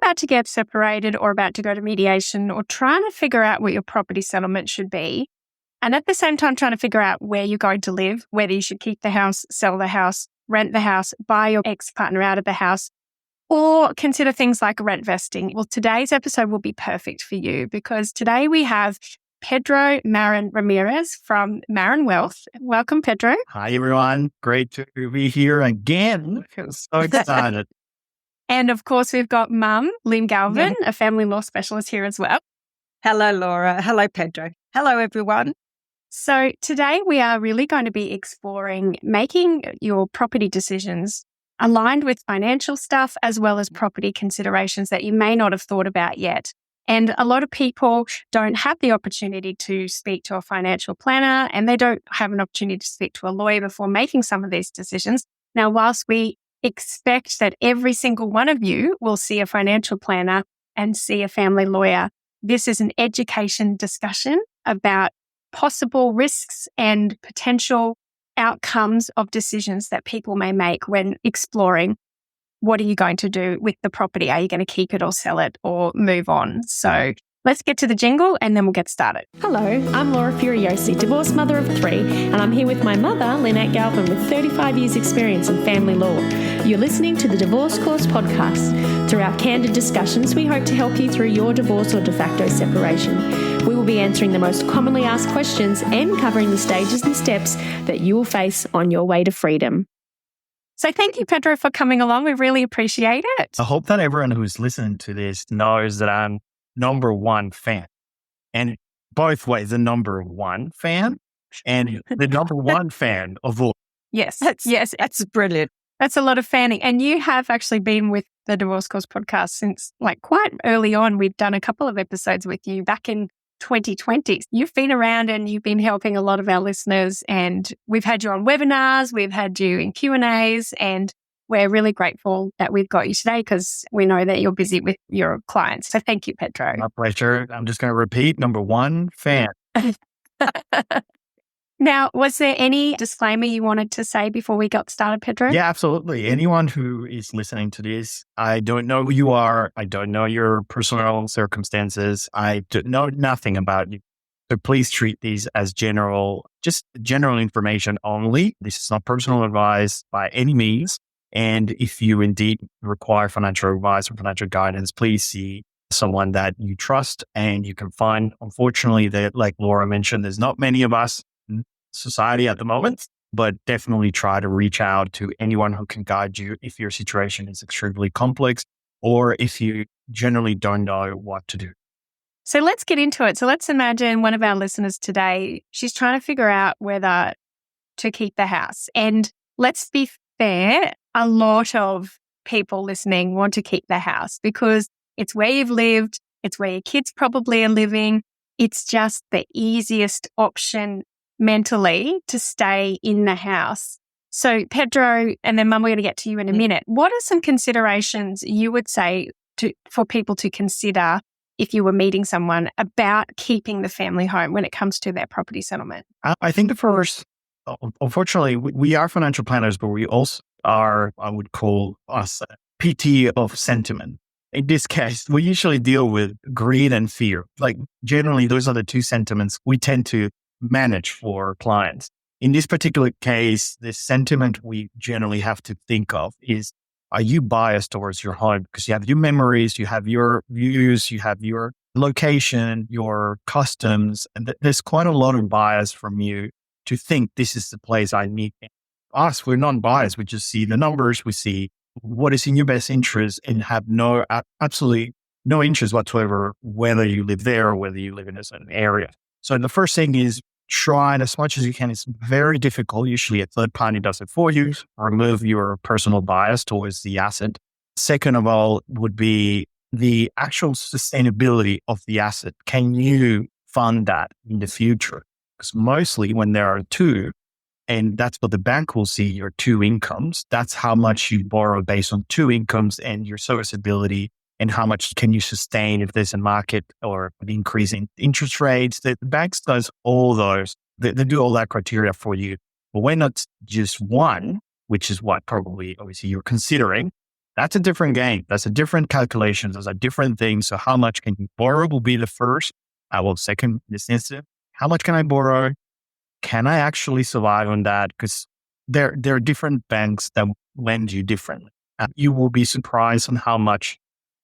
about to get separated or about to go to mediation or trying to figure out what your property settlement should be, and at the same time trying to figure out where you're going to live, whether you should keep the house, sell the house, rent the house, buy your ex-partner out of the house, or consider things like rent vesting. Well, today's episode will be perfect for you because today we have Pedro Marin Ramirez from Marin Wealth. Welcome, Pedro. Hi, everyone. Great to be here again. I'm so excited. And of course, we've got Mum, Lynn Galvin, a family law specialist here as well. Hello, Laura. Hello, Pedro. Hello, everyone. So today we are really going to be exploring making your property decisions aligned with financial stuff as well as property considerations that you may not have thought about yet. And a lot of people don't have the opportunity to speak to a financial planner and they don't have an opportunity to speak to a lawyer before making some of these decisions. Now, whilst we expect that every single one of you will see a financial planner and see a family lawyer, this is an education discussion about possible risks and potential outcomes of decisions that people may make when exploring what are you going to do with the property? Are you going to keep it or sell it or move on? So let's get to the jingle and then we'll get started. Hello, I'm Laura Furiosi, divorced mother of 3, and I'm here with my mother, Lynette Galvin, with 35 years experience in family law. You're listening to the Divorce Course podcast. Through our candid discussions, we hope to help you through your divorce or de facto separation. We will be answering the most commonly asked questions and covering the stages and steps that you will face on your way to freedom. So thank you, Pedro, for coming along. We really appreciate it. I hope that everyone who's listening to this knows that I'm number one fan. And both ways, the number one fan and the number one fan of all. Yes. That's brilliant. That's a lot of fanning. And you have actually been with the Divorce Course podcast since quite early on. We've done a couple of episodes with you back in 2020. You've been around and you've been helping a lot of our listeners, and we've had you on webinars, we've had you in Q&As, and we're really grateful that we've got you today because we know that you're busy with your clients. So thank you, Pedro. My pleasure. I'm just going to repeat, number one fan. Now, was there any disclaimer you wanted to say before we got started, Pedro? Yeah, absolutely. Anyone who is listening to this, I don't know who you are. I don't know your personal circumstances. I don't know nothing about you. So please treat these as just general information only. This is not personal advice by any means. And if you indeed require financial advice or financial guidance, please see someone that you trust and you can find. Unfortunately, that, like Laura mentioned, there's not many of us in society at the moment, but definitely try to reach out to anyone who can guide you if your situation is extremely complex or if you generally don't know what to do. So let's get into it. So let's imagine one of our listeners today, she's trying to figure out whether to keep the house. And let's be fair, a lot of people listening want to keep the house because it's where you've lived, it's where your kids probably are living. It's just the easiest option mentally to stay in the house. So Pedro, and then Mum, we're going to get to you in a minute. What are some considerations you would say for people to consider if you were meeting someone about keeping the family home when it comes to their property settlement? I think the first, unfortunately, we are financial planners, but we also are, I would call us PT of sentiment. In this case, we usually deal with greed and fear. Generally, those are the two sentiments we tend to manage for clients. In this particular case, the sentiment we generally have to think of is, are you biased towards your home? Because you have your memories, you have your views, you have your location, your customs, and there's quite a lot of bias from you to think this is the place I need. Us, we're non-biased. We just see the numbers, we see what is in your best interest and have absolutely no interest whatsoever whether you live there or whether you live in a certain area. So the first thing is try it as much as you can. It's very difficult. Usually a third party does it for you. Remove your personal bias towards the asset. Second of all would be the actual sustainability of the asset. Can you fund that in the future? Because mostly when there are two, and that's what the bank will see, your two incomes, that's how much you borrow based on two incomes and your serviceability and how much can you sustain if there's a market or an increase in interest rates. The banks does all those. They do all that criteria for you. But when not just one, which is what probably obviously you're considering, That's a different game. That's a different calculation. Those are different things. So how much can you borrow will be the first. I will second this instant. How much can I borrow? Can I actually survive on that? Because there are different banks that lend you differently. You will be surprised on how much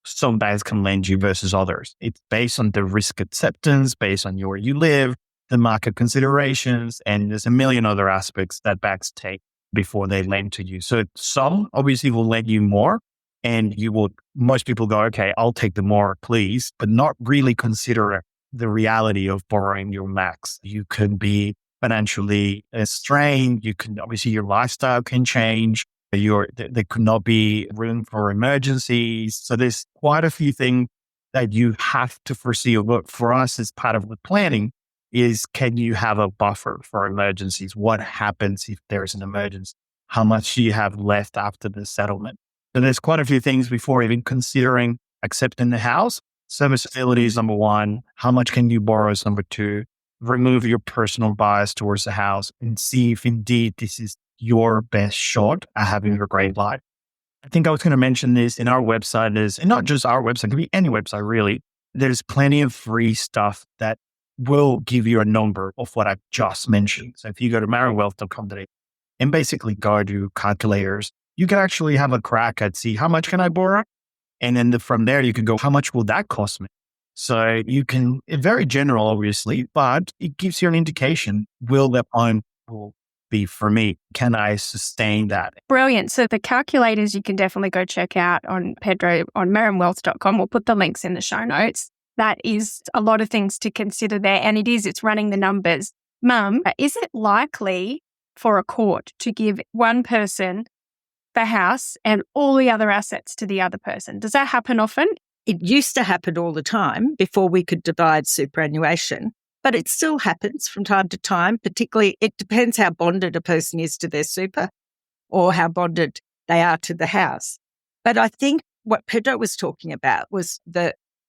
some banks can lend you versus others. It's based on the risk acceptance, based on where you live, the market considerations, and there's a million other aspects that banks take before they lend to you. So some obviously will lend you more, and most people go, okay, I'll take the more, please, but not really consider the reality of borrowing your max. You could be financially strained. Obviously your lifestyle can change. There could not be room for emergencies. So there's quite a few things that you have to foresee. But for us, as part of the planning, is can you have a buffer for emergencies? What happens if there's an emergency? How much do you have left after the settlement? So there's quite a few things before even considering accepting the house. Serviceability is number one. How much can you borrow is number two. Remove your personal bias towards the house and see if indeed this is your best shot at having a great life. I think I was going to mention this in our website and not just our website, it could be any website really. There's plenty of free stuff that will give you a number of what I've just mentioned. So if you go to marinwealth.com today and basically go to calculators, you can actually have a crack at see how much can I borrow? And then from there, you can go, how much will that cost me? So you can, it's very general, obviously, but it gives you an indication, will that home be for me? Can I sustain that? Brilliant. So the calculators you can definitely go check out on Pedro on marinwealth.com. We'll put the links in the show notes. That is a lot of things to consider there. And it's running the numbers. Mum, is it likely for a court to give one person the house and all the other assets to the other person? Does that happen often? It used to happen all the time before we could divide superannuation, but it still happens from time to time. Particularly, it depends how bonded a person is to their super or how bonded they are to the house. But I think what Pedro was talking about was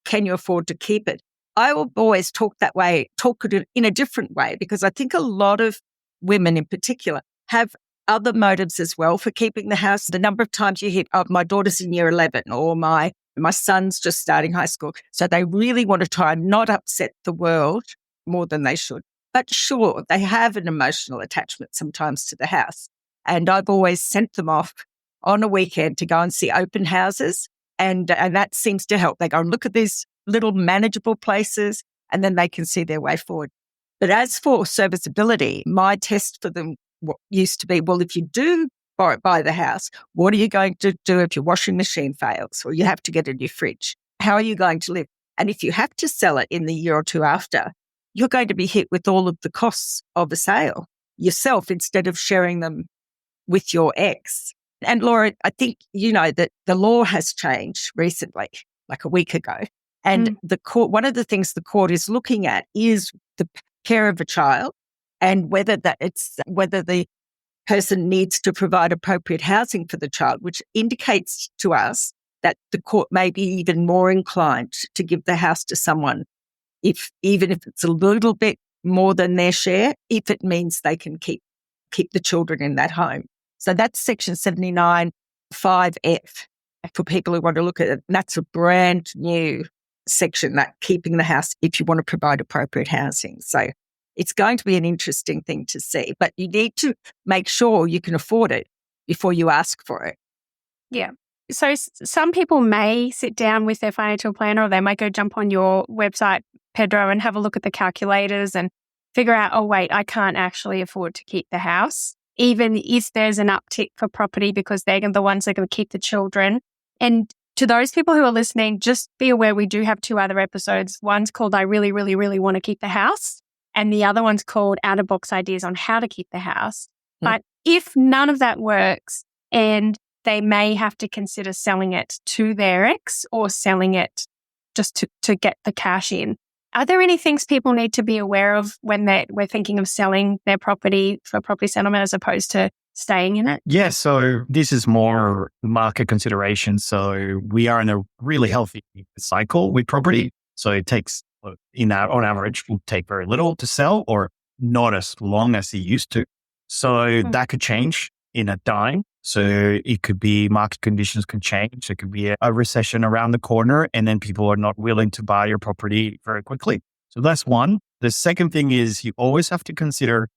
can you afford to keep it? I will always talk it in a different way, because I think a lot of women in particular have other motives as well for keeping the house. The number of times you hear, oh, my daughter's in year 11 or my son's just starting high school. So they really want to try and not upset the world more than they should. But sure, they have an emotional attachment sometimes to the house. And I've always sent them off on a weekend to go and see open houses. And that seems to help. They go and look at these little manageable places, and then they can see their way forward. But as for serviceability, my test for them used to be, well, if you do buy the house, what are you going to do if your washing machine fails or you have to get a new fridge? How are you going to live? And if you have to sell it in the year or two after, you're going to be hit with all of the costs of a sale yourself instead of sharing them with your ex. And Laura, I think you know that the law has changed recently, like a week ago. And the court, one of the things the court is looking at is the care of a child and whether the person needs to provide appropriate housing for the child, which indicates to us that the court may be even more inclined to give the house to someone even if it's a little bit more than their share, if it means they can keep the children in that home. So that's section 79 5F for people who want to look at it. And that's a brand new section, that keeping the house if you want to provide appropriate housing. So it's going to be an interesting thing to see, but you need to make sure you can afford it before you ask for it. Yeah. So some people may sit down with their financial planner, or they might go jump on your website, Pedro, and have a look at the calculators and figure out, oh, wait, I can't actually afford to keep the house, even if there's an uptick for property, because they're the ones that are going to keep the children. And to those people who are listening, just be aware we do have 2 other episodes. One's called I Really, Really, Really Want to Keep the House, and the other one's called Out of Box Ideas on How to Keep the House. But if none of that works, and they may have to consider selling it to their ex or selling it just to get the cash in. Are there any things people need to be aware of when we're thinking of selling their property for property settlement as opposed to staying in it? Yeah, so this is more market consideration. So we are in a really healthy cycle with property. So it takes, on average, will take very little to sell, or not as long as it used to. So that could change in a dime. So it could be market conditions can change. It could be a recession around the corner, and then people are not willing to buy your property very quickly. So that's one. The second thing is you always have to consider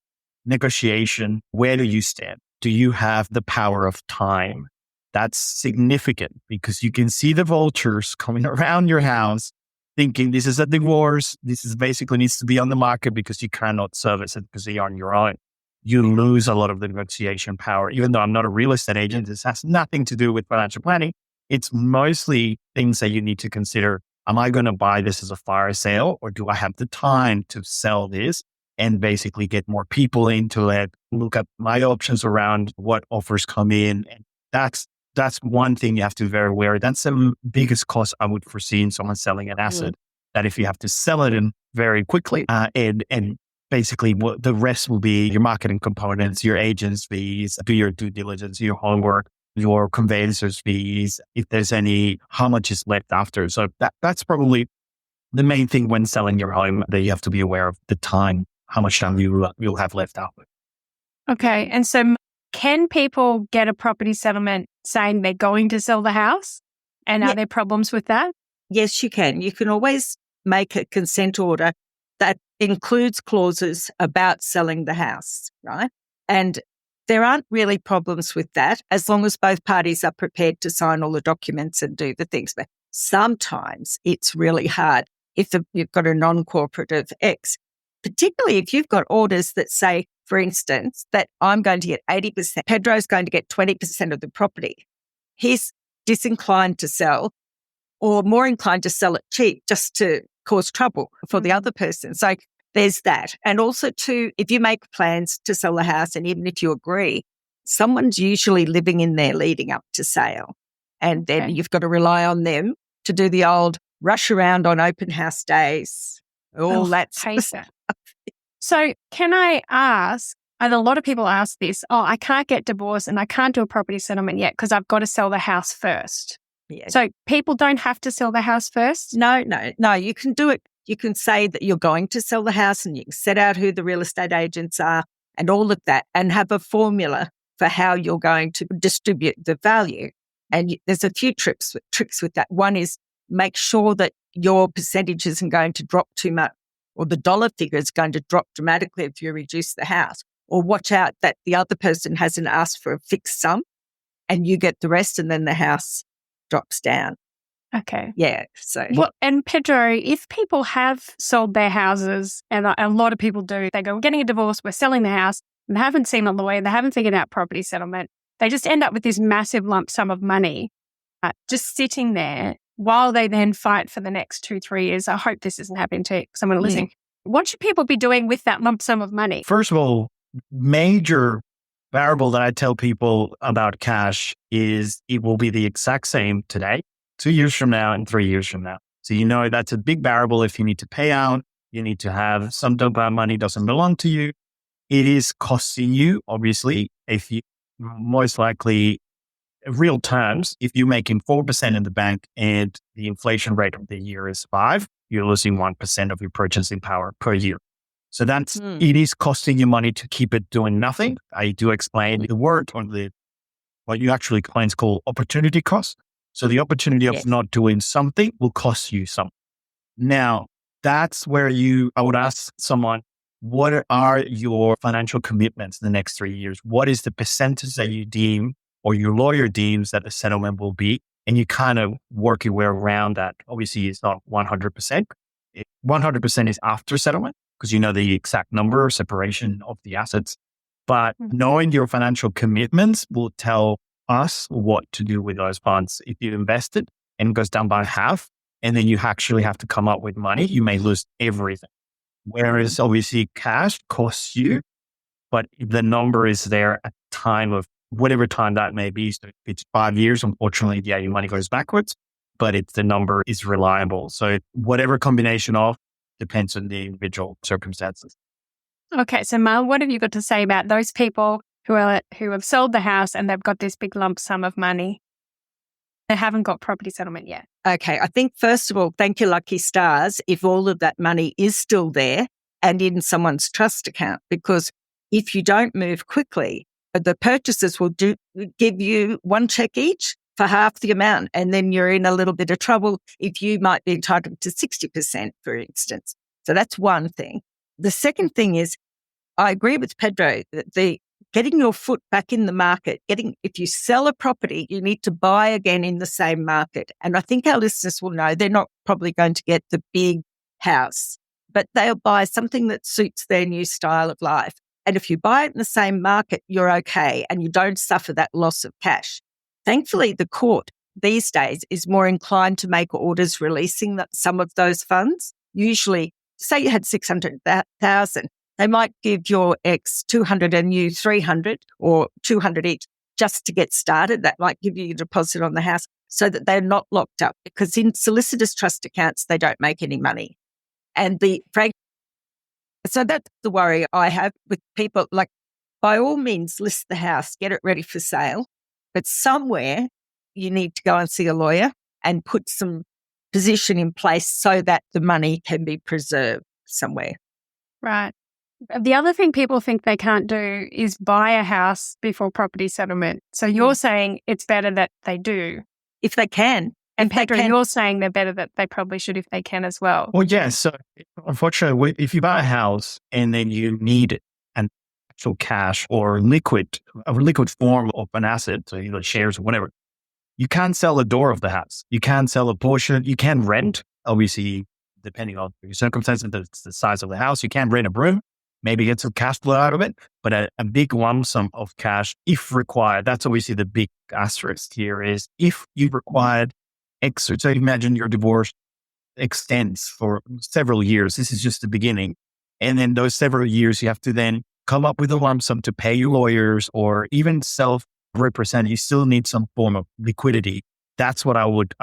negotiation. Where do you stand? Do you have the power of time? That's significant because you can see the vultures coming around your house thinking this is a divorce. This is basically needs to be on the market because you cannot service it because you're on your own. You lose a lot of the negotiation power. Even though I'm not a real estate agent, this has nothing to do with financial planning. It's mostly things that you need to consider. Am I going to buy this as a fire sale, or do I have the time to sell this and basically get more people into it? Look at my options around what offers come in. And that's one thing you have to be very aware. That's the biggest cost I would foresee in someone selling an asset. That if you have to sell it in very quickly and basically, what the rest will be your marketing components, your agent's fees, do your due diligence, your homework, your conveyancer's fees, if there's any, how much is left after. So that's probably the main thing when selling your home, that you have to be aware of the time, how much time you'll have left after. Okay. And so can people get a property settlement saying they're going to sell the house? And are there problems with that? Yes, you can. You can always make a consent order that includes clauses about selling the house, right? And there aren't really problems with that as long as both parties are prepared to sign all the documents and do the things. But sometimes it's really hard if you've got a non-cooperative ex, particularly if you've got orders that say, for instance, that I'm going to get 80%, Pedro's going to get 20% of the property. He's disinclined to sell or more inclined to sell it cheap just to cause trouble for the other person. So there's that. And also too, if you make plans to sell the house and even if you agree, someone's usually living in there leading up to sale. And then you've got to rely on them to do the old rush around on open house days, all that stuff. So can I ask, and a lot of people ask this, I can't get divorced and I can't do a property settlement yet because I've got to sell the house first. Yeah. So people don't have to sell the house first? No, you can do it. You can say that you're going to sell the house and you can set out who the real estate agents are and all of that and have a formula for how you're going to distribute the value. And there's a few tricks with that. One is make sure that your percentage isn't going to drop too much or the dollar figure is going to drop dramatically if you reduce the house, or watch out that the other person hasn't asked for a fixed sum and you get the rest and then the house drops down. Okay. Yeah. So, and Pedro, if people have sold their houses, and a lot of people do, they go, we're getting a divorce, we're selling the house, and they haven't seen a lawyer, they haven't figured out property settlement. They just end up with this massive lump sum of money just sitting there while they then fight for the next 2-3 years. I hope this isn't happening to someone listening. What should people be doing with that lump sum of money? First of all, major variable that I tell people about cash is it will be the exact same today, 2 years from now, and 3 years from now. So that's a big variable. If you need to pay out, you need to have some of that money doesn't belong to you. It is costing you, obviously, if you most likely, real terms, if you're making 4% in the bank and the inflation rate of the year is 5%, you're losing 1% of your purchasing power per year. So it is costing you money to keep it doing nothing. I do explain the word or what you actually explain is called opportunity cost. So the opportunity of not doing something will cost you something. Now, that's where I would ask someone, what are your financial commitments in the next 3 years? What is the percentage that you deem or your lawyer deems that the settlement will be? And you kind of work your way around that. Obviously, it's not 100%. 100% is after settlement because you know the exact number or separation of the assets. But knowing your financial commitments will tell us what to do with those funds. If you invest it and it goes down by half, and then you actually have to come up with money, you may lose everything. Whereas obviously cash costs you, but the number is there at the time of whatever time that may be. So if it's 5 years, unfortunately, your money goes backwards, but the number is reliable. So whatever combination of depends on the individual circumstances. Okay. So Mal, what have you got to say about those people who have sold the house and they've got this big lump sum of money? They haven't got property settlement yet. Okay. I think, first of all, thank you, lucky stars, if all of that money is still there and in someone's trust account, because if you don't move quickly, the purchasers will give you one check each for half the amount. And then you're in a little bit of trouble if you might be entitled to 60%, for instance. So that's one thing. The second thing is, I agree with Pedro that getting your foot back in the market, if you sell a property, you need to buy again in the same market. And I think our listeners will know they're not probably going to get the big house, but they'll buy something that suits their new style of life. And if you buy it in the same market, you're okay and you don't suffer that loss of cash. Thankfully, the court these days is more inclined to make orders releasing some of those funds. Usually, say you had 600,000, they might give your ex 200 and you 300 or 200 each just to get started. That might give you a deposit on the house so that they're not locked up, because in solicitors' trust accounts, they don't make any money. And so that's the worry I have with people. Like, by all means, list the house, get it ready for sale. But somewhere you need to go and see a lawyer and put some position in place so that the money can be preserved somewhere. Right. The other thing people think they can't do is buy a house before property settlement. So you're saying it's better that they do. If they can. And Pedro, you're saying they're better that they probably should if they can as well. Well, yeah. So unfortunately, if you buy a house and then you need an actual cash or a liquid form of an asset, so either shares or whatever, you can't sell a door of the house. You can't sell a portion. You can rent, obviously, depending on your circumstances, the size of the house. You can rent a room, maybe get some cash flow out of it, but a big lump sum of cash, if required, that's obviously the big asterisk here is if you required extra. So imagine your divorce extends for several years. This is just the beginning. And then those several years, you have to then come up with a lump sum to pay your lawyers or even self-represent. You still need some form of liquidity. That's what I would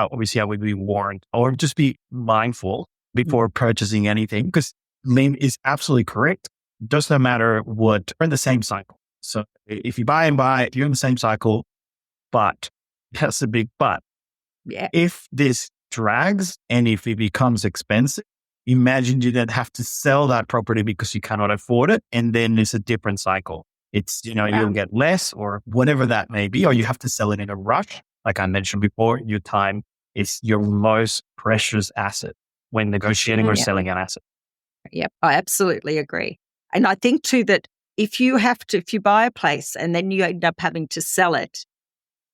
be warned, or just be mindful before purchasing anything, because Lynn is absolutely correct. It doesn't matter what, we're in the same cycle. So if you buy, you're in the same cycle, but that's a big but. Yeah. If this drags and if it becomes expensive, imagine you then have to sell that property because you cannot afford it. And then it's a different cycle. It's, you'll get less or whatever that may be, or you have to sell it in a rush. Like I mentioned before, your time is your most precious asset when negotiating or selling an asset. Yep, I absolutely agree. And I think too that if you buy a place and then you end up having to sell it,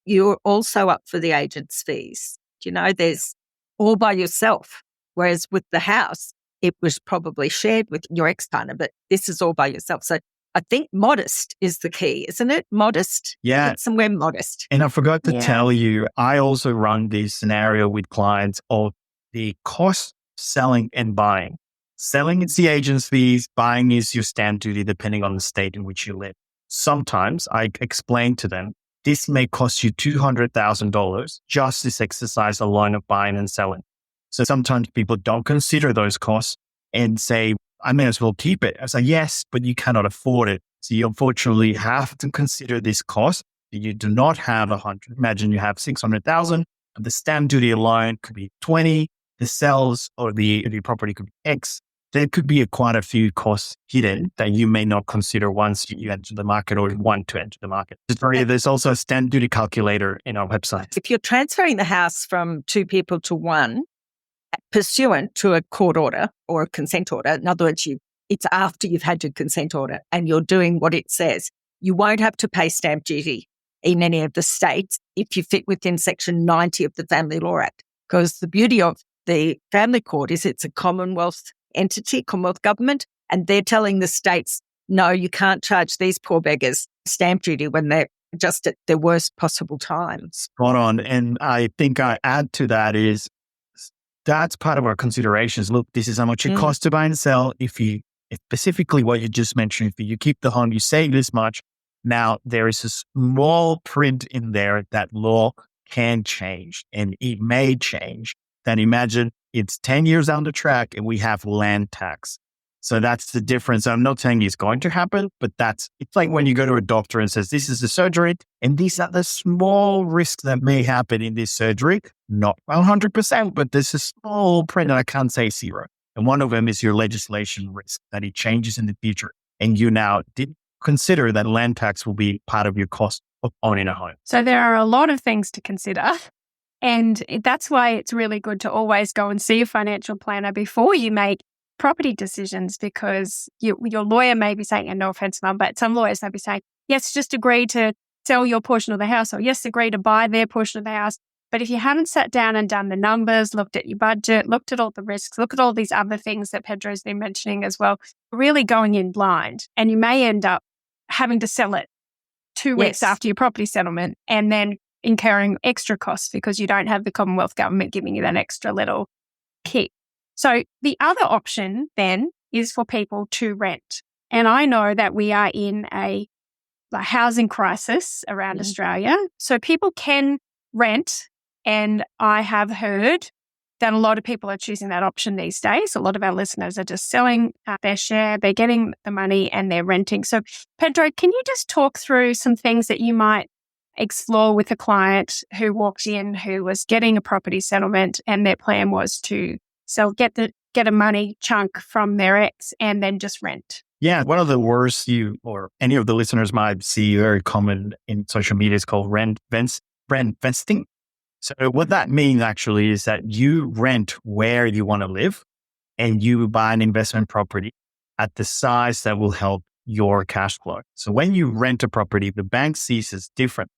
you're also up for the agent's fees. There's all by yourself. Whereas with the house, it was probably shared with your ex-partner, but this is all by yourself. So I think modest is the key, isn't it? Modest. Yeah. Get somewhere modest. And I forgot to tell you, I also run this scenario with clients of the cost selling and buying. Selling is the agent's fees, buying is your stamp duty, depending on the state in which you live. Sometimes I explain to them, this may cost you $200,000 just this exercise alone of buying and selling. So sometimes people don't consider those costs and say, I may as well keep it. I say, yes, but you cannot afford it. So you unfortunately have to consider this cost. You do not have 100. Imagine you have 600,000. The stamp duty alone could be 20. The sales or the property could be X. There could be quite a few costs hidden that you may not consider once you enter the market or want to enter the market. There's also a stamp duty calculator in our website. If you're transferring the house from two people to one, pursuant to a court order or a consent order, in other words, it's after you've had your consent order and you're doing what it says, you won't have to pay stamp duty in any of the states if you fit within Section 90 of the Family Law Act. Because the beauty of the family court is it's a Commonwealth entity, Commonwealth government, and they're telling the states, no, you can't charge these poor beggars stamp duty when they're just at their worst possible times. Spot on. And I think I add to that is that's part of our considerations. Look, this is how much it costs to buy and sell. If specifically what you just mentioned, if you keep the home, you save this much. Now, there is a small print in there that law can change and it may change. Then imagine it's 10 years down the track and we have land tax. So that's the difference. I'm not saying it's going to happen, but it's like when you go to a doctor and says, this is the surgery and these are the small risks that may happen in this surgery. Not 100%, but there's a small print and I can't say zero. And one of them is your legislation risk that it changes in the future. And you now did consider that land tax will be part of your cost of owning a home. So there are a lot of things to consider. And that's why it's really good to always go and see a financial planner before you make property decisions, because your lawyer may be saying, and no offense, Mum, but some lawyers may be saying, yes, just agree to sell your portion of the house, or yes, agree to buy their portion of the house. But if you haven't sat down and done the numbers, looked at your budget, looked at all the risks, look at all these other things that Pedro's been mentioning as well, really going in blind, and you may end up having to sell it 2 weeks after your property settlement and then incurring extra costs because you don't have the Commonwealth government giving you that extra little kick. So the other option then is for people to rent. And I know that we are in a housing crisis around Australia. So people can rent. And I have heard that a lot of people are choosing that option these days. A lot of our listeners are just selling their share, they're getting the money and they're renting. So Pedro, can you just talk through some things that you might explore with a client who walked in, who was getting a property settlement and their plan was to get a money chunk from their ex and then just rent? Yeah, one of the words you or any of the listeners might see very common in social media is called rentvesting. So what that means actually is that you rent where you want to live and you buy an investment property at the size that will help your cash flow. So when you rent a property, the bank sees it's different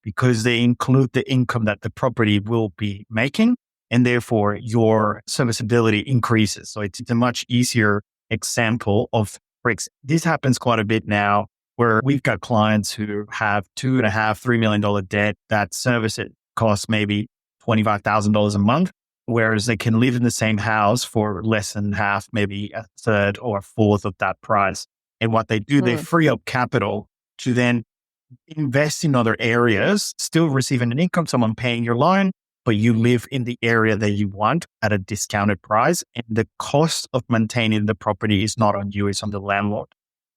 because they include the income that the property will be making, and therefore your serviceability increases. So it's a much easier example of bricks. This happens quite a bit now where we've got clients who have $2.5, $3 million debt that service it costs maybe $25,000 a month, whereas they can live in the same house for less than half, maybe a third or a fourth of that price. And what they do, they free up capital to then invest in other areas, still receiving an income, someone paying your loan, but you live in the area that you want at a discounted price. And the cost of maintaining the property is not on you, it's on the landlord.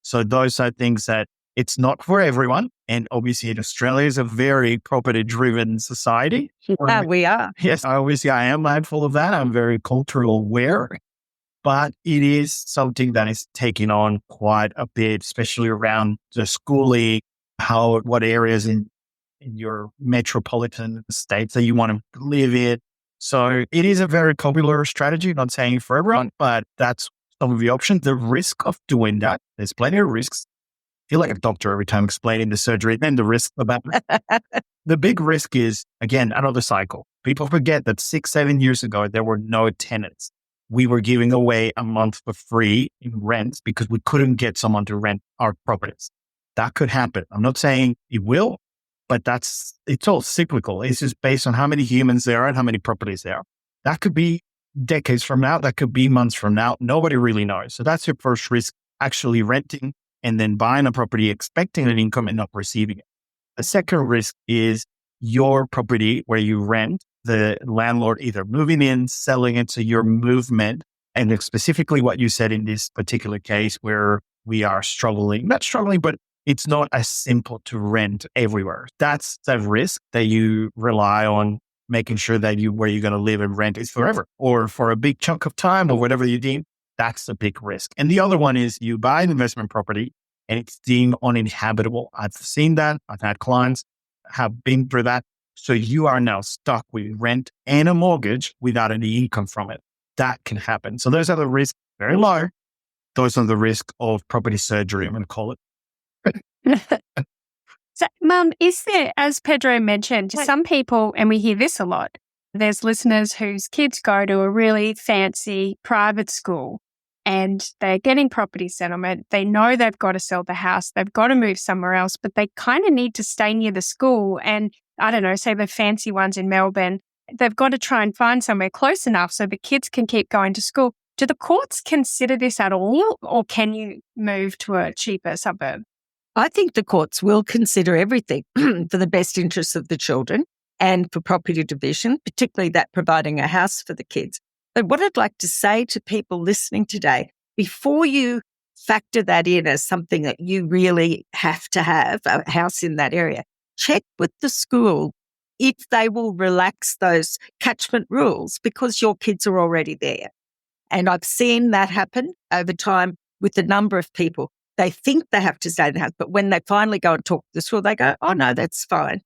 So those are things that it's not for everyone. And obviously, Australia is a very property-driven society. Yeah, we are. Yes, obviously, I am mindful of that. I'm very cultural aware. But it is something that is taking on quite a bit, especially around the schooling, what areas in your metropolitan states that you want to live in. So it is a very popular strategy, not saying for everyone, but that's some of the options. The risk of doing that, there's plenty of risks. I feel like a doctor every time explaining the surgery and the risk about it. The big risk is, again, another cycle. People forget that 6-7 years ago, there were no tenants. We were giving away a month for free in rent because we couldn't get someone to rent our properties. That could happen. I'm not saying it will, but it's all cyclical. It's just based on how many humans there are and how many properties there are. That could be decades from now. That could be months from now. Nobody really knows. So that's your first risk, actually renting and then buying a property, expecting an income and not receiving it. The second risk is your property where you rent, the landlord either moving in, selling it, so your movement, and specifically what you said in this particular case where we are not struggling, but it's not as simple to rent everywhere. That's the risk that you rely on making sure that where you're going to live and rent is forever or for a big chunk of time or whatever you deem. That's a big risk. And the other one is you buy an investment property and it's deemed uninhabitable. I've seen that. I've had clients have been through that. So you are now stuck with rent and a mortgage without any income from it. That can happen. So those are the risks, very low. Those are the risks of property surgery, I'm going to call it. So, Mum, is there, as Pedro mentioned, some people, and we hear this a lot, there's listeners whose kids go to a really fancy private school and they're getting property settlement. They know they've got to sell the house. They've got to move somewhere else, but they kind of need to stay near the school. And I don't know, say the fancy ones in Melbourne, they've got to try and find somewhere close enough so the kids can keep going to school. Do the courts consider this at all, or can you move to a cheaper suburb? I think the courts will consider everything for the best interests of the children and for property division, particularly that providing a house for the kids. But what I'd like to say to people listening today, before you factor that in as something that you really have to have, a house in that area, check with the school if they will relax those catchment rules because your kids are already there. And I've seen that happen over time with a number of people. they think they have to stay in the house, but when they finally go and talk to the school, they go, oh, no, that's fine.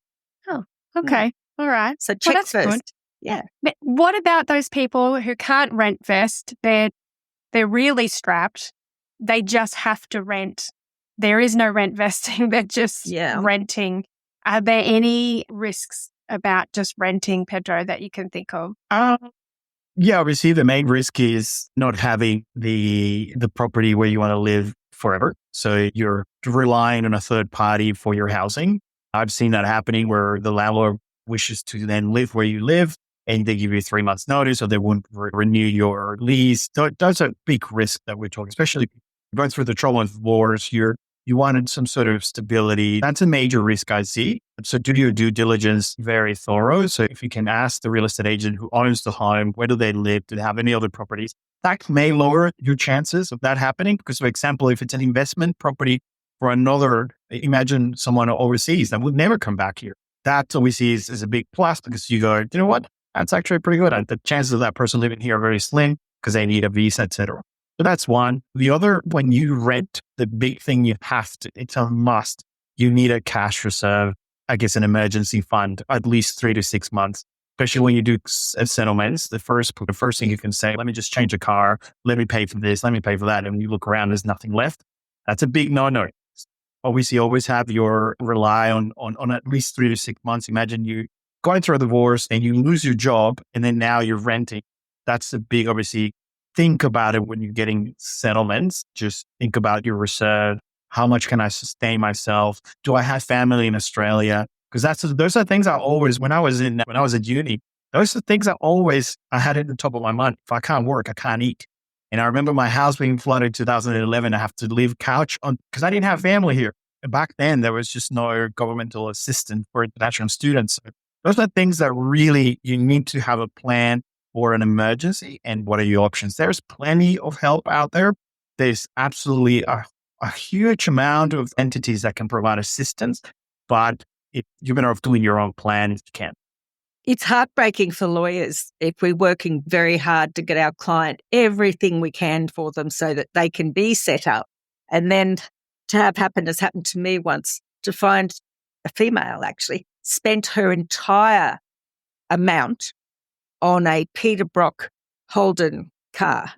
Oh, okay. All right. So check that's first. good. Yeah. But what about those people who can't rent vest? They're really strapped. They just have to rent. There is no rent vesting. They're just renting. Are there any risks about just renting, Pedro, that you can think of? Yeah, obviously the main risk is not having the property where you want to live forever. So you're relying on a third party for your housing. I've seen that happening where the landlord wishes to then live where you live and they give you 3 months notice or they won't renew your lease. So that's a big risk that we're talking, especially going through the trouble of wars. You wanted some sort of stability. That's a major risk I see. So do your due diligence very thorough. So if you can ask the real estate agent who owns the home, where do they live? Do they have any other properties? That may lower your chances of that happening. Because, for example, if it's an investment property for another, imagine someone overseas that would never come back here. That obviously is a big plus because you go, you know what? That's actually pretty good. And the chances of that person living here are very slim because they need a visa, etc. So that's one. The other, when you rent, the big thing you have to, it's a must. You need a cash reserve, I guess an emergency fund, at least 3 to 6 months, especially when you do settlements. The first thing you can say, let me just change a car. Let me pay for this. Let me pay for that. And you look around, there's nothing left. That's a big no-no. Obviously, always have your rely on at least 3 to 6 months. Imagine you going through a divorce and you lose your job and then now you're renting. That's a big, obviously, think about it when you're getting settlements. Just think about your reserve. How much can I sustain myself? Do I have family in Australia? Because those are things I always, when I was at uni, those are things I had at the top of my mind. If I can't work, I can't eat. And I remember my house being flooded in 2011. I have to live couch on because I didn't have family here. And back then, there was just no governmental assistance for international students. So those are things that really you need to have a plan or an emergency, and what are your options? There's plenty of help out there. There's absolutely a huge amount of entities that can provide assistance, but you're better off doing your own plan if you can. It's heartbreaking for lawyers if we're working very hard to get our client everything we can for them so that they can be set up. And then to have happened has happened to me once, to find a female actually spent her entire amount on a Peter Brock Holden car.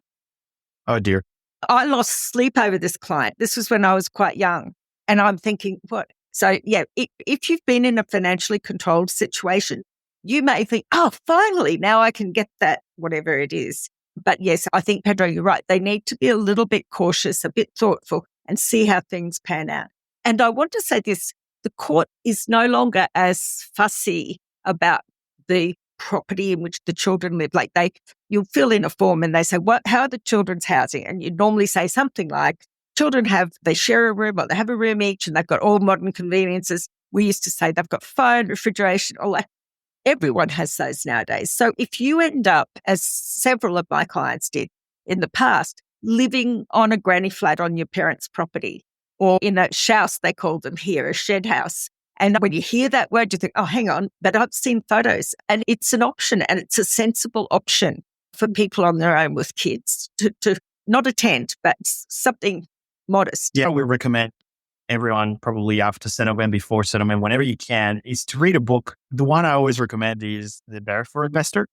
Oh, dear. I lost sleep over this client. This was when I was quite young. And I'm thinking, what? So, yeah, if you've been in a financially controlled situation, you may think, oh, finally, now I can get that, whatever it is. But yes, I think, Pedro, you're right. They need to be a little bit cautious, a bit thoughtful, and see how things pan out. And I want to say this, the court is no longer as fussy about the property in which the children live. Like you'll fill in a form and they say, how are the children's housing? And you normally say something like, they share a room or they have a room each and they've got all modern conveniences. We used to say they've got phone, refrigeration, all that. Everyone has those nowadays. So if you end up, as several of my clients did in the past, living on a granny flat on your parents' property or in a shouse, they call them here, a shed house. And when you hear that word, you think, oh, hang on, but I've seen photos and it's an option and it's a sensible option for people on their own with kids to not a tent, but something modest. Yeah, we recommend everyone probably after settlement, before settlement, whenever you can, is to read a book. The one I always recommend is the Barefoot Investor.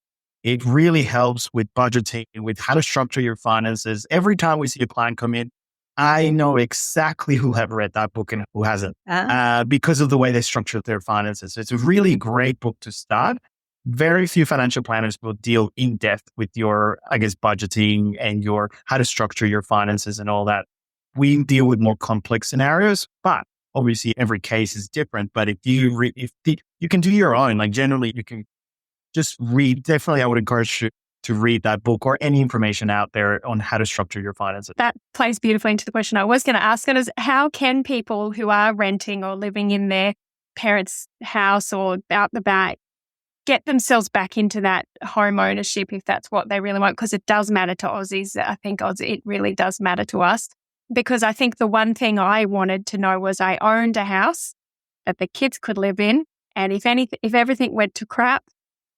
It really helps with budgeting, with how to structure your finances. Every time we see a client come in, I know exactly who have read that book and who hasn't because of the way they structure their finances. So it's a really great book to start. Very few financial planners will deal in depth with your, I guess, budgeting and your how to structure your finances and all that. We deal with more complex scenarios, but obviously every case is different. But if you you can do your own, like generally you can just read. Definitely, I would encourage you to read that book or any information out there on how to structure your finances. That plays beautifully into the question I was going to ask. It is, how can people who are renting or living in their parents' house or out the back get themselves back into that home ownership if that's what they really want? Because it does matter to Aussies. I think it really does matter to us. Because I think the one thing I wanted to know was I owned a house that the kids could live in. And if everything went to crap,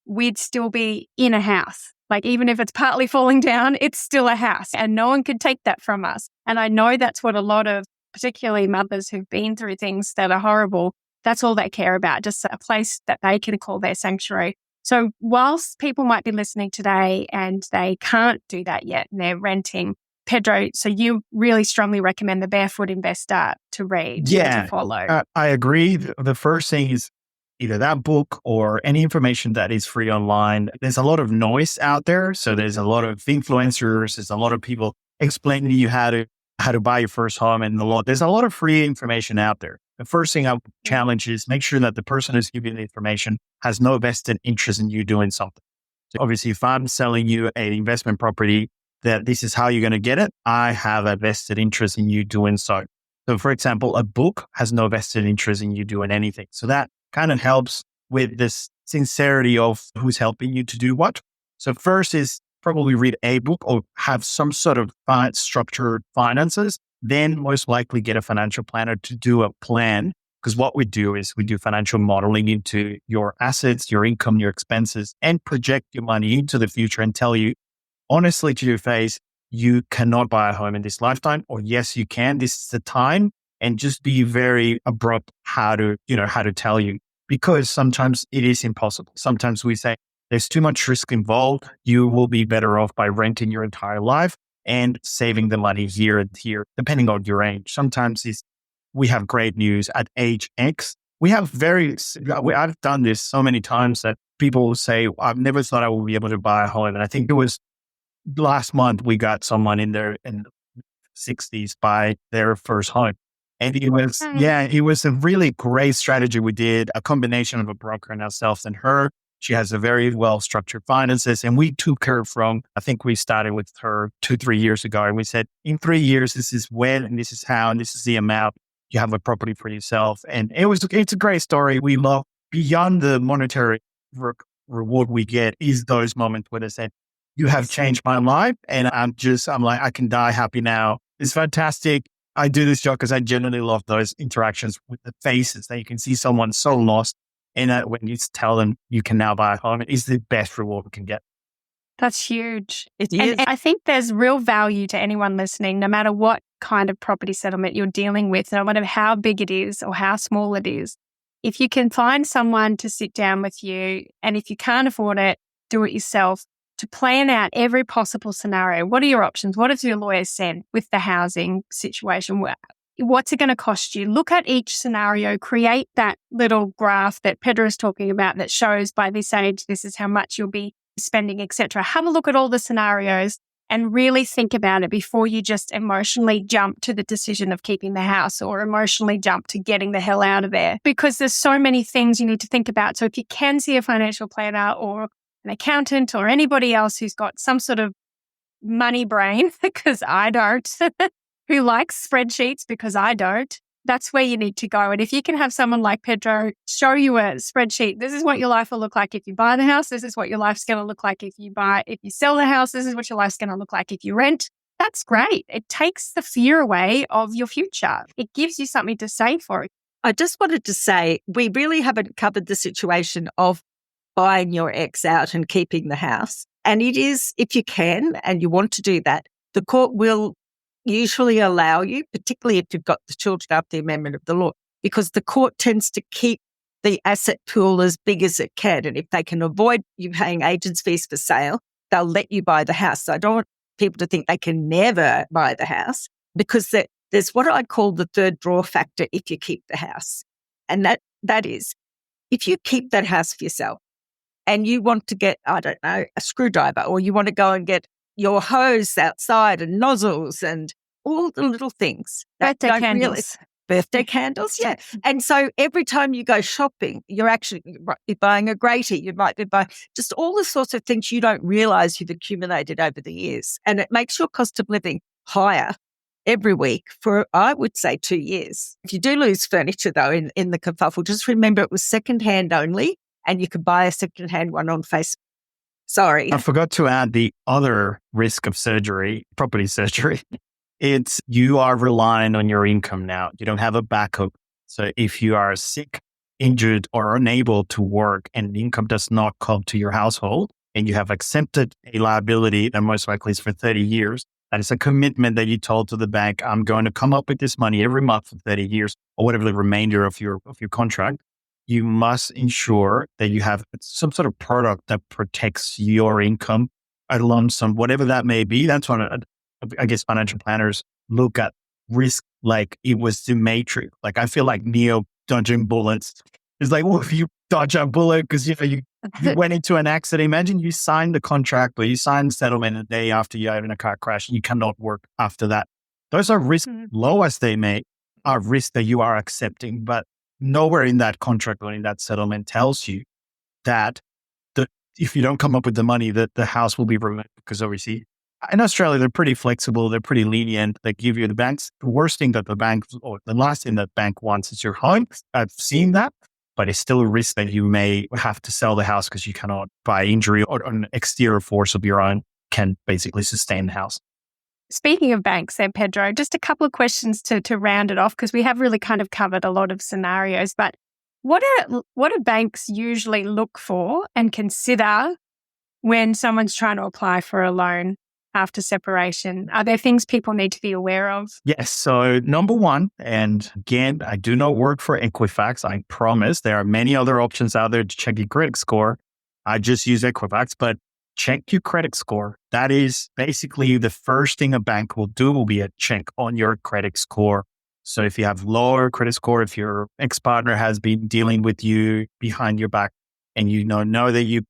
we'd still be in a house. Like even if it's partly falling down, it's still a house and no one could take that from us. And I know that's what a lot of particularly mothers who've been through things that are horrible, that's all they care about, just a place that they can call their sanctuary. So whilst people might be listening today and they can't do that yet and they're renting, Pedro, so you really strongly recommend the Barefoot Investor to read and to follow. I agree. The first thing is either that book or any information that is free online. There's a lot of noise out there. So there's a lot of influencers. There's a lot of people explaining to you how to buy your first home and there's a lot of free information out there. The first thing I would challenge is make sure that the person who's giving the information has no vested interest in you doing something. So obviously, if I'm selling you an investment property that this is how you're going to get it, I have a vested interest in you doing so. So for example, a book has no vested interest in you doing anything. So that kind of helps with this sincerity of who's helping you to do what. So first is probably read a book or have some sort of structured finances. Then most likely get a financial planner to do a plan. Because what we do is we do financial modeling into your assets, your income, your expenses, and project your money into the future and tell you honestly to your face, you cannot buy a home in this lifetime, or yes, you can. This is the time, and just be very abrupt how to tell you, because sometimes it is impossible. Sometimes we say there's too much risk involved. You will be better off by renting your entire life and saving the money here and here, depending on your age. Sometimes we have great news at age X. I've done this so many times that people will say, I've never thought I would be able to buy a home. And I think it was last month, we got someone in the 60s buy their first home. And it was a really great strategy. We did a combination of a broker and ourselves and her. She has a very well-structured finances, and we took her from, I think we started with her 2-3 years ago. And we said, in 3 years, this is when, and this is how, and this is the amount you have a property for yourself. And it's a great story. We love, beyond the monetary reward we get, is those moments where they said, you have changed my life. And I'm like, I can die happy now. It's fantastic. I do this job because I genuinely love those interactions with the faces that you can see someone so lost. And when you tell them you can now buy a home, it is the best reward we can get. That's huge. And I think there's real value to anyone listening, no matter what kind of property settlement you're dealing with, no matter how big it is or how small it is. If you can find someone to sit down with you, and if you can't afford it, do it yourself, to plan out every possible scenario. What are your options? What has your lawyer said with the housing situation? What's it going to cost you? Look at each scenario, create that little graph that Pedro is talking about that shows by this age, this is how much you'll be spending, etc. Have a look at all the scenarios and really think about it before you just emotionally jump to the decision of keeping the house or emotionally jump to getting the hell out of there, because there's so many things you need to think about. So if you can see a financial planner or an accountant or anybody else who's got some sort of money brain, because I don't, who likes spreadsheets because I don't, that's where you need to go. And if you can have someone like Pedro show you a spreadsheet, this is what your life will look like if you buy the house. This is what your life's going to look like if you sell the house. This is what your life's going to look like if you rent. That's great. It takes the fear away of your future. It gives you something to save for. I just wanted to say, we really haven't covered the situation of buying your ex out and keeping the house. And it is, if you can and you want to do that, the court will usually allow you, particularly if you've got the children after the amendment of the law, because the court tends to keep the asset pool as big as it can. And if they can avoid you paying agents' fees for sale, they'll let you buy the house. So I don't want people to think they can never buy the house, because there's what I call the third draw factor if you keep the house. And that is, if you keep that house for yourself and you want to get, I don't know, a screwdriver, or you want to go and get your hose outside and nozzles and all the little things. Birthday candles. Birthday candles, yeah. And so every time you go shopping, you might be buying a grater, you might be buying just all the sorts of things you don't realise you've accumulated over the years. And it makes your cost of living higher every week for, I would say, 2 years. If you do lose furniture, though, in the kerfuffle, just remember it was second-hand only, and you could buy a second-hand one on Facebook. Sorry. I forgot to add the other risk of property surgery. It's you are relying on your income now. You don't have a backup. So if you are sick, injured, or unable to work and the income does not come to your household, and you have accepted a liability that most likely is for 30 years, That is a commitment that you told to the bank. I'm going to come up with this money every month for 30 years or whatever the remainder of your contract. You must ensure that you have some sort of product that protects your income, a lump sum, whatever that may be. That's what I guess financial planners look at risk like it was the Matrix. Like I feel like Neo dodging bullets. It's like, well, if you dodge a bullet because you went into an accident, imagine you signed the contract, but you signed the settlement a day after you had in a car crash. You cannot work after that. Those are risks, low as they may, are risks that you are accepting, but nowhere in that contract or in that settlement tells you that if you don't come up with the money, that the house will be removed. Because obviously in Australia, they're pretty flexible. They're pretty lenient. They give you the banks. The worst thing that the bank, or the last thing that bank wants is your home. I've seen that, but it's still a risk that you may have to sell the house because you cannot, by injury or an exterior force of your own, can basically sustain the house. Speaking of banks then, Pedro, just a couple of questions to round it off, because we have really kind of covered a lot of scenarios, but what do banks usually look for and consider when someone's trying to apply for a loan after separation? Are there things people need to be aware of? Yes. So number one, and again, I do not work for Equifax. I promise there are many other options out there to check your credit score. I just use Equifax, but check your credit score. That is basically the first thing a bank will do will be a check on your credit score. So if you have lower credit score, if your ex-partner has been dealing with you behind your back, and you know that you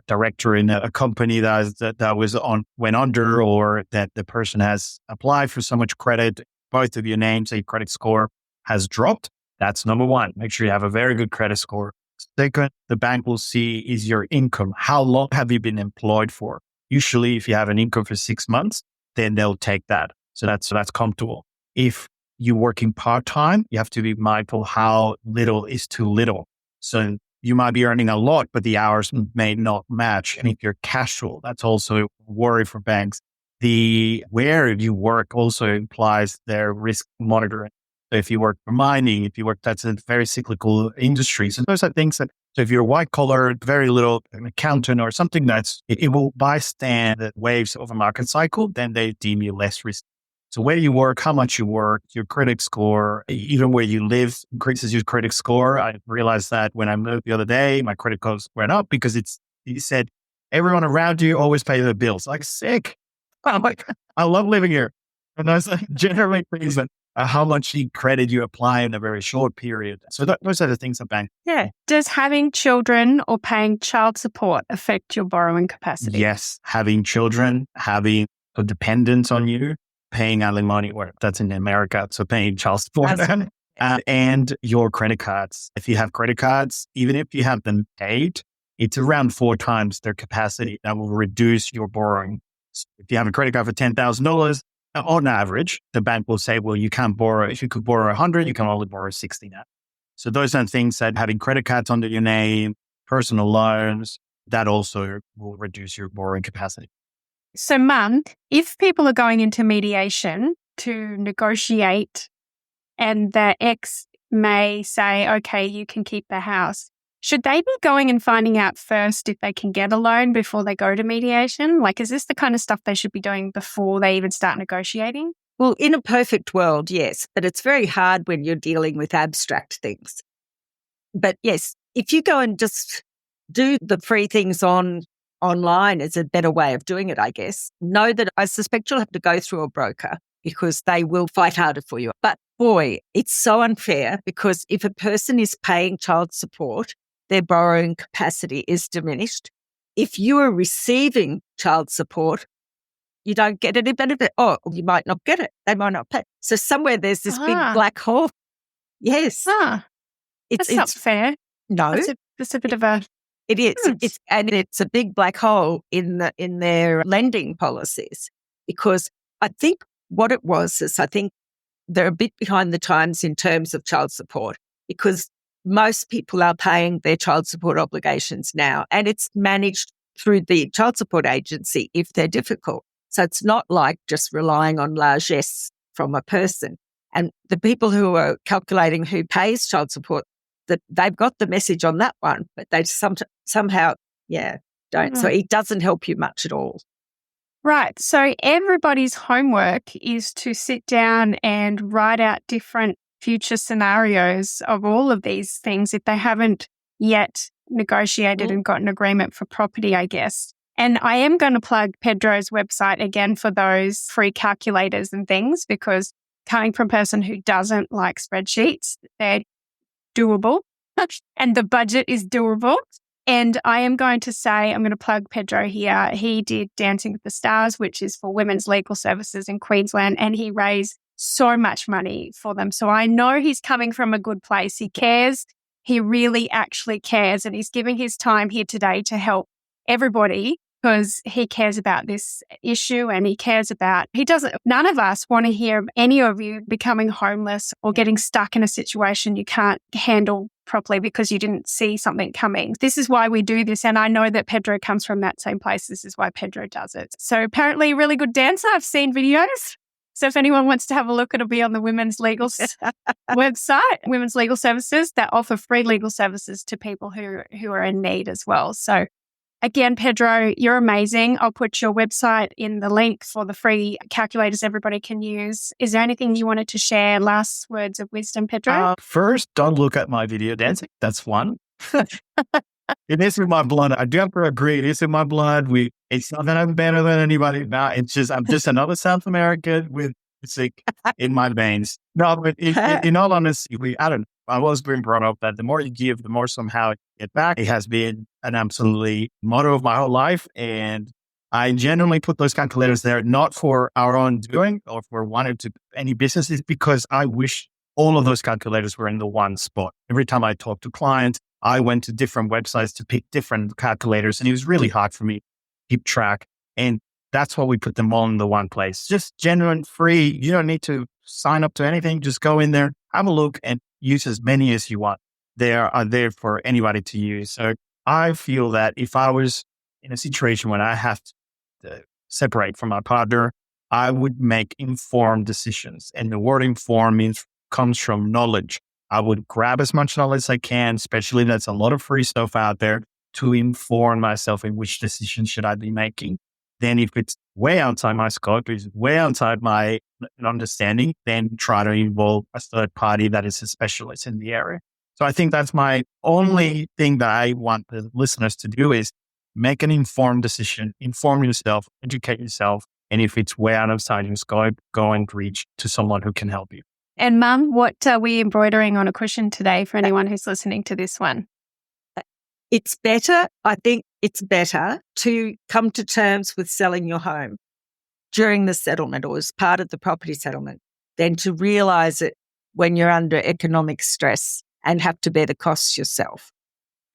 director in a company that went under, or that the person has applied for so much credit, both of your names, your credit score has dropped. That's number one. Make sure you have a very good credit score. Second, the bank will see is your income. How long have you been employed for? Usually, if you have an income for 6 months, then they'll take that. So that's comfortable. If you're working part-time, you have to be mindful how little is too little. So you might be earning a lot, but the hours may not match. And if you're casual, that's also a worry for banks. Where you work also implies their risk monitoring. So if you work for mining, that's a very cyclical industry. So those are things so if you're white collar, very little, an accountant or something it will bystand the waves of a market cycle, then they deem you less risky. So where you work, how much you work, your credit score, even where you live increases your credit score. I realized that when I moved the other day, my credit scores went up because it said, everyone around you always pay their bills. Like, sick. I'm like, I love living here. And that's generally reason how much credit you apply in a very short period. So those are the things that bank. Yeah. Does having children or paying child support affect your borrowing capacity? Yes. Having children, having a dependence on you, paying alimony, or that's in America, so paying child support, and your credit cards. If you have credit cards, even if you have them paid, it's around 4 times their capacity. That will reduce your borrowing. So if you have a credit card for $10,000, on average, the bank will say, well, you can't borrow. If you could borrow 100, you can only borrow 60 now. So those are things that having credit cards under your name, personal loans, that also will reduce your borrowing capacity. So, Mum, if people are going into mediation to negotiate and the ex may say, okay, you can keep the house, should they be going and finding out first if they can get a loan before they go to mediation? Like, is this the kind of stuff they should be doing before they even start negotiating? Well, in a perfect world, yes, but it's very hard when you're dealing with abstract things. But yes, if you go and just do the free things online is a better way of doing it, I guess. Know that I suspect you'll have to go through a broker because they will fight harder for you. But boy, it's so unfair because if a person is paying child support, their borrowing capacity is diminished. If you are receiving child support, you don't get any benefit. Oh, you might not get it. They might not pay. So somewhere there's this big black hole. Yes. That's not fair. No. That's a bit of a... It is. It's a big black hole in their lending policies, because I think what it was is I think they're a bit behind the times in terms of child support, because most people are paying their child support obligations now, and it's managed through the child support agency if they're difficult. So it's not like just relying on largesse from a person. And the people who are calculating who pays child support, that they've got the message on that one, but they somehow, don't. So it doesn't help you much at all. Right. So everybody's homework is to sit down and write out different future scenarios of all of these things if they haven't yet negotiated and got an agreement for property, I guess. And I am going to plug Pedro's website again for those free calculators and things, because coming from a person who doesn't like spreadsheets, they're doable and the budget is doable. And I am going to say, I'm going to plug Pedro here. He did Dancing with the Stars, which is for women's legal services in Queensland, and he raised so much money for them. So I know he's coming from a good place. He cares. He really actually cares. And he's giving his time here today to help everybody because he cares about this issue and none of us want to hear any of you becoming homeless or getting stuck in a situation you can't handle properly because you didn't see something coming. This is why we do this. And I know that Pedro comes from that same place. This is why Pedro does it. So apparently a really good dancer. I've seen videos. So if anyone wants to have a look, it'll be on the Women's Legal website, Women's Legal Services, that offer free legal services to people who are in need as well. So again, Pedro, you're amazing. I'll put your website in the link for the free calculators everybody can use. Is there anything you wanted to share? Last words of wisdom, Pedro? First, don't look at my video dancing. That's one. It is in my blood. I do have to agree. It is in my blood. It's not that I'm better than anybody. No, I'm just another South American with music in my veins. No, but in all honesty, I was being brought up that the more you give, the more somehow you get back. It has been an absolutely motto of my whole life. And I genuinely put those calculators there, not for our own doing or for wanting to any businesses, because I wish all of those calculators were in the one spot. Every time I talk to clients, I went to different websites to pick different calculators, and it was really hard for me to keep track. And that's why we put them all in the one place. Just genuine, free. You don't need to sign up to anything. Just go in there, have a look, and use as many as you want. They are there for anybody to use. So I feel that if I was in a situation when I have to separate from my partner, I would make informed decisions. And the word informed comes from knowledge. I would grab as much knowledge as I can, especially that's a lot of free stuff out there, to inform myself in which decision should I be making. Then if it's way outside my scope, is way outside my understanding, then try to involve a third party that is a specialist in the area. So I think that's my only thing that I want the listeners to do is make an informed decision, inform yourself, educate yourself. And if it's way outside your scope, go and reach to someone who can help you. And Mum, what are we embroidering on a cushion today for anyone who's listening to this one? I think it's better to come to terms with selling your home during the settlement or as part of the property settlement than to realize it when you're under economic stress and have to bear the costs yourself.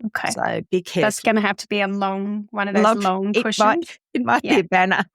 Okay. So be careful. That's going to have to be one of those long cushions. It might be a banner.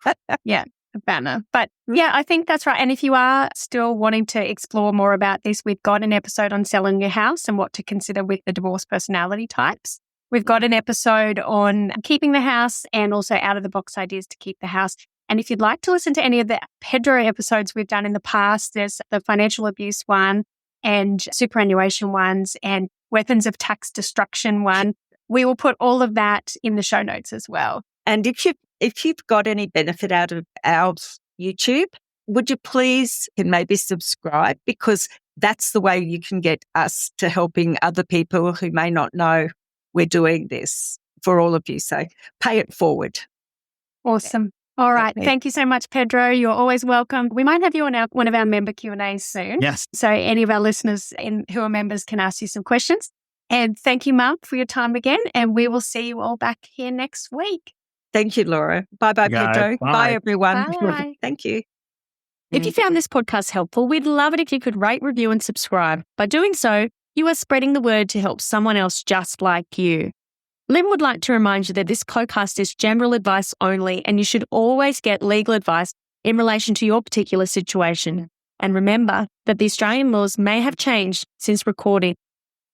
Yeah. A banner. But yeah, I think that's right. And if you are still wanting to explore more about this, we've got an episode on selling your house and what to consider with the divorce personality types. We've got an episode on keeping the house and also out of the box ideas to keep the house. And if you'd like to listen to any of the Pedro episodes we've done in the past, there's the financial abuse one and superannuation ones and weapons of tax destruction one. We will put all of that in the show notes as well. And if you've got any benefit out of our YouTube, would you please and maybe subscribe, because that's the way you can get us to helping other people who may not know we're doing this for all of you. So pay it forward. Awesome. All right. Thank you so much, Pedro. You're always welcome. We might have you on one of our member Q&As soon. Yes. So any of our listeners who are members can ask you some questions. And thank you, Mark, for your time again. And we will see you all back here next week. Thank you, Laura. Bye-bye, Pedro. Bye, everyone. Bye. Thank you. If you found this podcast helpful, we'd love it if you could rate, review, and subscribe. By doing so, you are spreading the word to help someone else just like you. Lynn would like to remind you that this podcast is general advice only, and you should always get legal advice in relation to your particular situation. And remember that the Australian laws may have changed since recording,